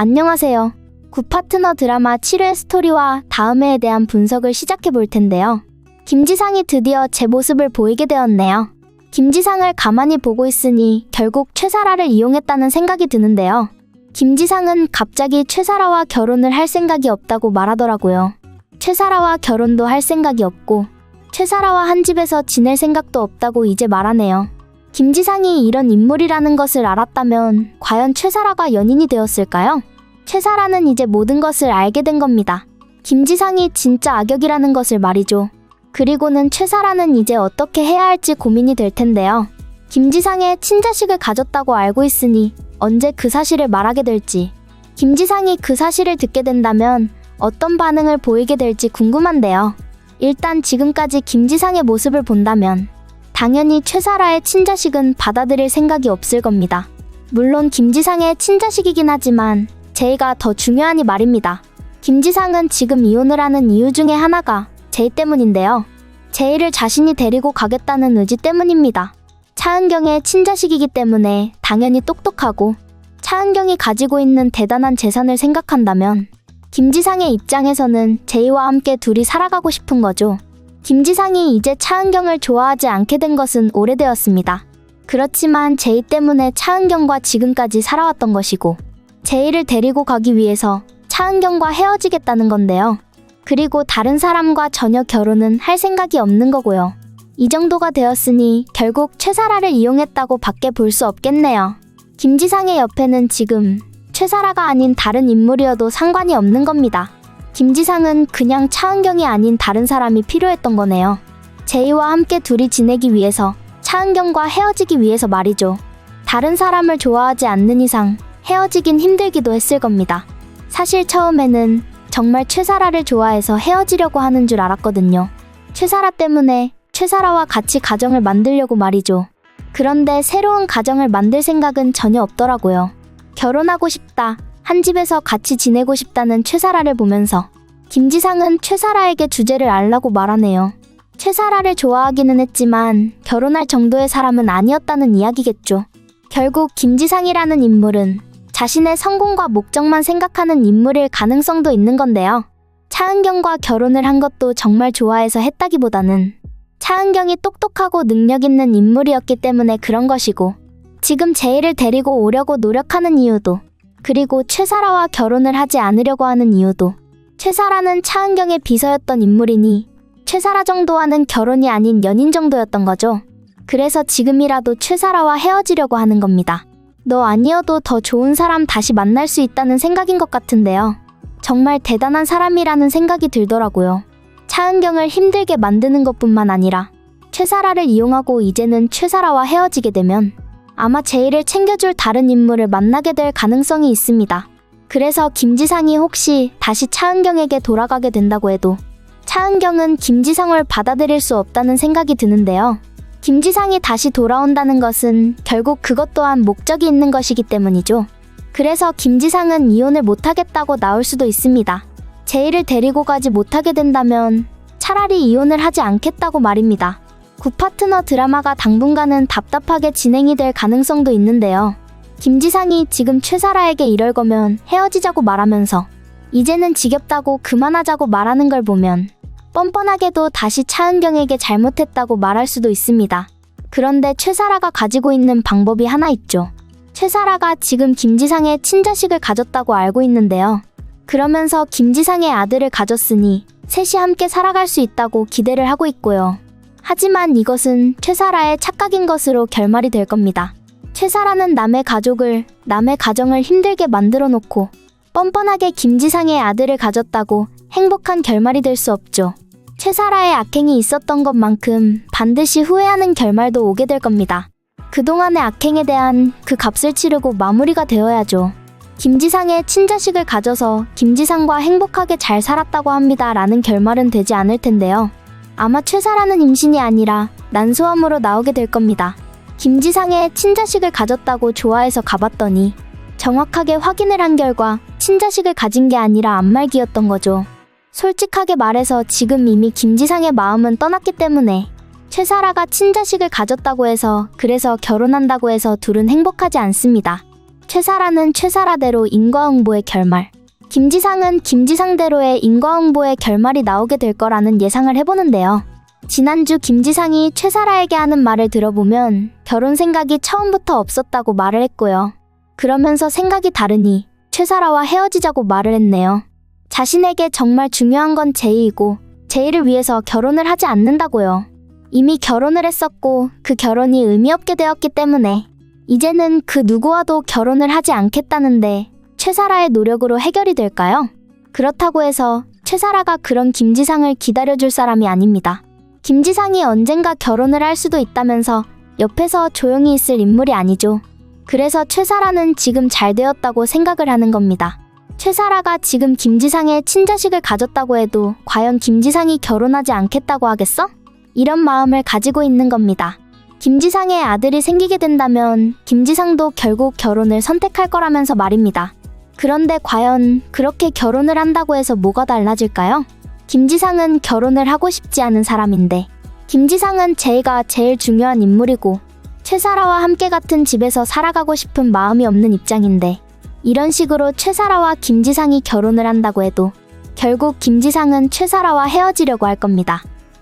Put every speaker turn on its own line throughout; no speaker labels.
안녕하세요. 굿파트너 드라마 7회 스토리와 다음 회에 대한 분석을 시작해 볼 텐데요. 김지상이 드디어 제 모습을 보이게 되었네요. 김지상을 가만히 보고 있으니 결국 최사라를 이용했다는 생각이 드는데요. 김지상은 갑자기 최사라와 결혼을 할 생각이 없다고 말하더라고요. 최사라와 결혼도 할 생각이 없고 최사라와 한 집에서 지낼 생각도 없다고 이제 말하네요. 김지상이 이런 인물이라는 것을 알았다면 과연 최사라가 연인이 되었을까요? 최사라는 이제 모든 것을 알게 된 겁니다. 김지상이 진짜 악역이라는 것을 말이죠. 그리고는 최사라는 이제 어떻게 해야 할지 고민이 될 텐데요. 김지상의 친자식을 가졌다고 알고 있으니 언제 그 사실을 말하게 될지, 김지상이 그 사실을 듣게 된다면 어떤 반응을 보이게 될지 궁금한데요. 일단 지금까지 김지상의 모습을 본다면 당연히 최사라의 친자식은 받아들일 생각이 없을 겁니다. 물론 김지상의 친자식이긴 하지만 제이가 더 중요하니 말입니다. 김지상은 지금 이혼을 하는 이유 중에 하나가 제이 때문인데요. 제이를 자신이 데리고 가겠다는 의지 때문입니다. 차은경의 친자식이기 때문에 당연히 똑똑하고 차은경이 가지고 있는 대단한 재산을 생각한다면 김지상의 입장에서는 제이와 함께 둘이 살아가고 싶은 거죠. 김지상이 이제 차은경을 좋아하지 않게 된 것은 오래되었습니다. 그렇지만 제이 때문에 차은경과 지금까지 살아왔던 것이고 제이를 데리고 가기 위해서 차은경과 헤어지겠다는 건데요. 그리고 다른 사람과 전혀 결혼은 할 생각이 없는 거고요. 이 정도가 되었으니 결국 최사라를 이용했다고 밖에 볼 수 없겠네요. 김지상의 옆에는 지금 최사라가 아닌 다른 인물이어도 상관이 없는 겁니다. 김지상은 그냥 차은경이 아닌 다른 사람이 필요했던 거네요. 제이와 함께 둘이 지내기 위해서, 차은경과 헤어지기 위해서 말이죠. 다른 사람을 좋아하지 않는 이상 헤어지긴 힘들기도 했을 겁니다. 사실 처음에는 정말 최사라를 좋아해서 헤어지려고 하는 줄 알았거든요. 최사라 때문에 최사라와 같이 가정을 만들려고 말이죠. 그런데 새로운 가정을 만들 생각은 전혀 없더라고요. 결혼하고 싶다, 한 집에서 같이 지내고 싶다는 최사라를 보면서 김지상은 최사라에게 주제를 알라고 말하네요. 최사라를 좋아하기는 했지만 결혼할 정도의 사람은 아니었다는 이야기겠죠. 결국 김지상이라는 인물은 자신의 성공과 목적만 생각하는 인물일 가능성도 있는 건데요. 차은경과 결혼을 한 것도 정말 좋아해서 했다기보다는 차은경이 똑똑하고 능력 있는 인물이었기 때문에 그런 것이고, 지금 제이를 데리고 오려고 노력하는 이유도, 그리고 최사라와 결혼을 하지 않으려고 하는 이유도 최사라는 차은경의 비서였던 인물이니 최사라 정도와는 결혼이 아닌 연인 정도였던 거죠. 그래서 지금이라도 최사라와 헤어지려고 하는 겁니다. 너 아니어도 더 좋은 사람 다시 만날 수 있다는 생각인 것 같은데요. 정말 대단한 사람이라는 생각이 들더라고요. 차은경을 힘들게 만드는 것뿐만 아니라 최사라를 이용하고 이제는 최사라와 헤어지게 되면 아마 제이를 챙겨줄 다른 인물을 만나게 될 가능성이 있습니다. 그래서 김지상이 혹시 다시 차은경에게 돌아가게 된다고 해도 차은경은 김지상을 받아들일 수 없다는 생각이 드는데요. 김지상이 다시 돌아온다는 것은 결국 그것 또한 목적이 있는 것이기 때문이죠. 그래서 김지상은 이혼을 못하겠다고 나올 수도 있습니다. 제이를 데리고 가지 못하게 된다면 차라리 이혼을 하지 않겠다고 말입니다. 굿파트너 드라마가 당분간은 답답하게 진행이 될 가능성도 있는데요. 김지상이 지금 최사라에게 이럴 거면 헤어지자고 말하면서 이제는 지겹다고 그만하자고 말하는 걸 보면 뻔뻔하게도 다시 차은경에게 잘못했다고 말할 수도 있습니다. 그런데 최사라가 가지고 있는 방법이 하나 있죠. 최사라가 지금 김지상의 친자식을 가졌다고 알고 있는데요. 그러면서 김지상의 아들을 가졌으니 셋이 함께 살아갈 수 있다고 기대를 하고 있고요. 하지만 이것은 최사라의 착각인 것으로 결말이 될 겁니다. 최사라는 남의 가족을, 남의 가정을 힘들게 만들어 놓고 뻔뻔하게 김지상의 아들을 가졌다고 행복한 결말이 될 수 없죠. 최사라의 악행이 있었던 것만큼 반드시 후회하는 결말도 오게 될 겁니다. 그동안의 악행에 대한 그 값을 치르고 마무리가 되어야죠. 김지상의 친자식을 가져서 김지상과 행복하게 잘 살았다고 합니다 라는 결말은 되지 않을 텐데요. 아마 최사라는 임신이 아니라 난소암으로 나오게 될 겁니다. 김지상의 친자식을 가졌다고 좋아해서 가봤더니 정확하게 확인을 한 결과 친자식을 가진 게 아니라 안말기였던 거죠. 솔직하게 말해서 지금 이미 김지상의 마음은 떠났기 때문에 최사라가 친자식을 가졌다고 해서 그래서 결혼한다고 해서 둘은 행복하지 않습니다. 최사라는 최사라대로 인과응보의 결말, 김지상은 김지상대로의 인과응보의 결말이 나오게 될 거라는 예상을 해보는데요. 지난주 김지상이 최사라에게 하는 말을 들어보면 결혼 생각이 처음부터 없었다고 말을 했고요. 그러면서 생각이 다르니 최사라와 헤어지자고 말을 했네요. 자신에게 정말 중요한 건 제이이고 제이를 위해서 결혼을 하지 않는다고요. 이미 결혼을 했었고 그 결혼이 의미 없게 되었기 때문에 이제는 그 누구와도 결혼을 하지 않겠다는데 최사라의 노력으로 해결이 될까요? 그렇다고 해서 최사라가 그런 김지상을 기다려줄 사람이 아닙니다. 김지상이 언젠가 결혼을 할 수도 있다면서 옆에서 조용히 있을 인물이 아니죠. 그래서 최사라는 지금 잘 되었다고 생각을 하는 겁니다. 최사라가 지금 김지상의 친자식을 가졌다고 해도 과연 김지상이 결혼하지 않겠다고 하겠어? 이런 마음을 가지고 있는 겁니다. 김지상의 아들이 생기게 된다면 김지상도 결국 결혼을 선택할 거라면서 말입니다. 그런데 과연 그렇게 결혼을 한다고 해서 뭐가 달라질까요? 김지상은 결혼을 하고 싶지 않은 사람인데 김지상은 제이가 제일 중요한 인물이고 최사라와 함께 같은 집에서 살아가고 싶은 마음이 없는 입장인데 이런 식으로 최사라와 김지상이 결혼을 한다고 해도 결국 김지상은 최사라와 헤어지려고 할 겁니다.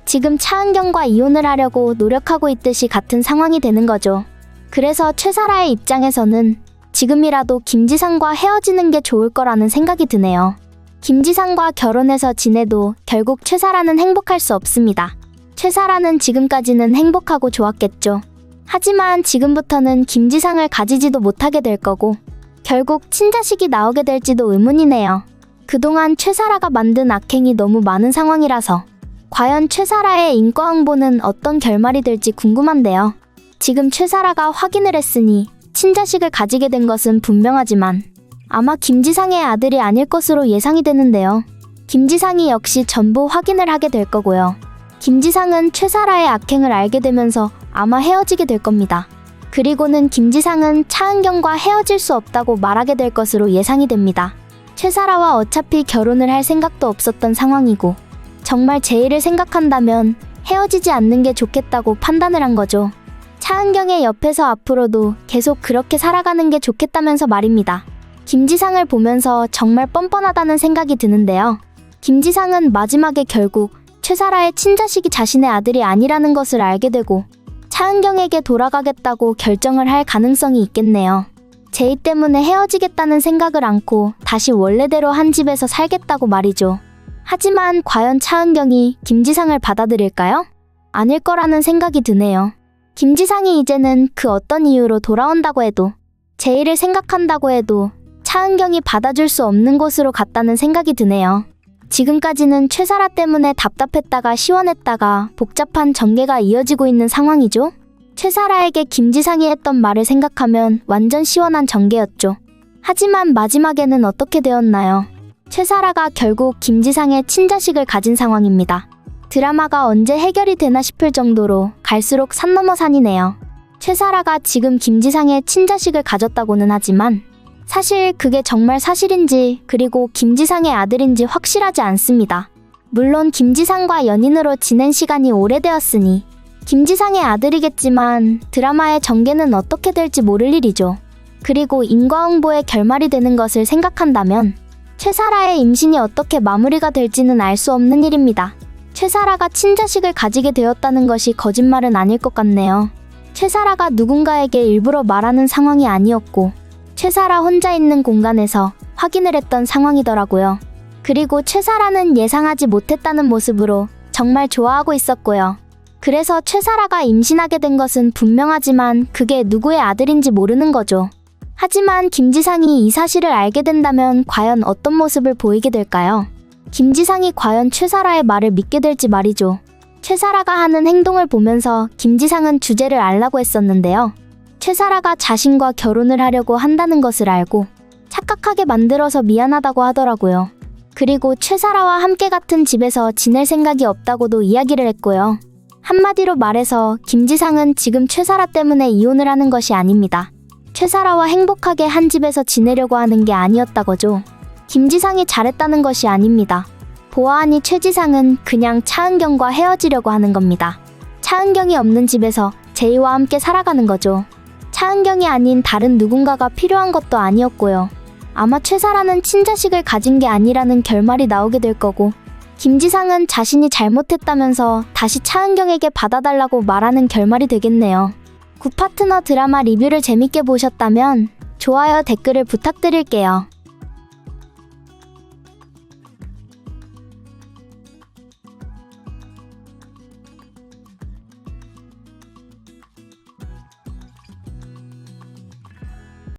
지금 차은경과 이혼을 하려고 노력하고 있듯이 같은 상황이 되는 거죠. 그래서 최사라의 입장에서는 지금이라도 김지상과 헤어지는 게 좋을 거라는 생각이 드네요. 김지상과 결혼해서 지내도 결국 최사라는 행복할 수 없습니다. 최사라는 지금까지는 행복하고 좋았겠죠. 하지만 지금부터는 김지상을 가지지도 못하게 될 거고 결국 친자식이 나오게 될지도 의문이네요. 그동안 최사라가 만든 악행이 너무 많은 상황이라서 과연 최사라의 인과응보는 어떤 결말이 될지 궁금한데요. 지금 최사라가 확인을 했으니 친자식을 가지게 된 것은 분명하지만 아마 김지상의 아들이 아닐 것으로 예상이 되는데요. 김지상이 역시 전부 확인을 하게 될 거고요. 김지상은 최사라의 악행을 알게 되면서 아마 헤어지게 될 겁니다. 그리고는 김지상은 차은경과 헤어질 수 없다고 말하게 될 것으로 예상이 됩니다. 최사라와 어차피 결혼을 할 생각도 없었던 상황이고 정말 제이를 생각한다면 헤어지지 않는 게 좋겠다고 판단을 한 거죠. 차은경의 옆에서 앞으로도 계속 그렇게 살아가는 게 좋겠다면서 말입니다. 김지상을 보면서 정말 뻔뻔하다는 생각이 드는데요. 김지상은 마지막에 결국 최사라의 친자식이 자신의 아들이 아니라는 것을 알게 되고 차은경에게 돌아가겠다고 결정을 할 가능성이 있겠네요. 제이 때문에 헤어지겠다는 생각을 않고 다시 원래대로 한 집에서 살겠다고 말이죠. 하지만 과연 차은경이 김지상을 받아들일까요? 아닐 거라는 생각이 드네요. 김지상이 이제는 그 어떤 이유로 돌아온다고 해도 제이를 생각한다고 해도 차은경이 받아줄 수 없는 곳으로 갔다는 생각이 드네요. 지금까지는 최사라 때문에 답답했다가 시원했다가 복잡한 전개가 이어지고 있는 상황이죠. 최사라에게 김지상이 했던 말을 생각하면 완전 시원한 전개였죠. 하지만 마지막에는 어떻게 되었나요? 최사라가 결국 김지상의 친자식을 가진 상황입니다. 드라마가 언제 해결이 되나 싶을 정도로 갈수록 산 넘어 산이네요. 최사라가 지금 김지상의 친자식을 가졌다고는 하지만 사실 그게 정말 사실인지 그리고 김지상의 아들인지 확실하지 않습니다. 물론 김지상과 연인으로 지낸 시간이 오래되었으니 김지상의 아들이겠지만 드라마의 전개는 어떻게 될지 모를 일이죠. 그리고 인과응보의 결말이 되는 것을 생각한다면 최사라의 임신이 어떻게 마무리가 될지는 알 수 없는 일입니다. 최사라가 친자식을 가지게 되었다는 것이 거짓말은 아닐 것 같네요. 최사라가 누군가에게 일부러 말하는 상황이 아니었고 최사라 혼자 있는 공간에서 확인을 했던 상황이더라고요. 그리고 최사라는 예상하지 못했다는 모습으로 정말 좋아하고 있었고요. 그래서 최사라가 임신하게 된 것은 분명하지만 그게 누구의 아들인지 모르는 거죠. 하지만 김지상이 이 사실을 알게 된다면 과연 어떤 모습을 보이게 될까요? 김지상이 과연 최사라의 말을 믿게 될지 말이죠. 최사라가 하는 행동을 보면서 김지상은 주제를 알라고 했었는데요. 최사라가 자신과 결혼을 하려고 한다는 것을 알고 착각하게 만들어서 미안하다고 하더라고요. 그리고 최사라와 함께 같은 집에서 지낼 생각이 없다고도 이야기를 했고요. 한마디로 말해서 김지상은 지금 최사라 때문에 이혼을 하는 것이 아닙니다. 최사라와 행복하게 한 집에서 지내려고 하는 게 아니었다고죠. 김지상이 잘했다는 것이 아닙니다. 보아하니 최지상은 그냥 차은경과 헤어지려고 하는 겁니다. 차은경이 없는 집에서 제이와 함께 살아가는 거죠. 차은경이 아닌 다른 누군가가 필요한 것도 아니었고요. 아마 최사라는 친자식을 가진 게 아니라는 결말이 나오게 될 거고, 김지상은 자신이 잘못했다면서 다시 차은경에게 받아달라고 말하는 결말이 되겠네요. 굿파트너 드라마 리뷰를 재밌게 보셨다면 좋아요, 댓글을 부탁드릴게요.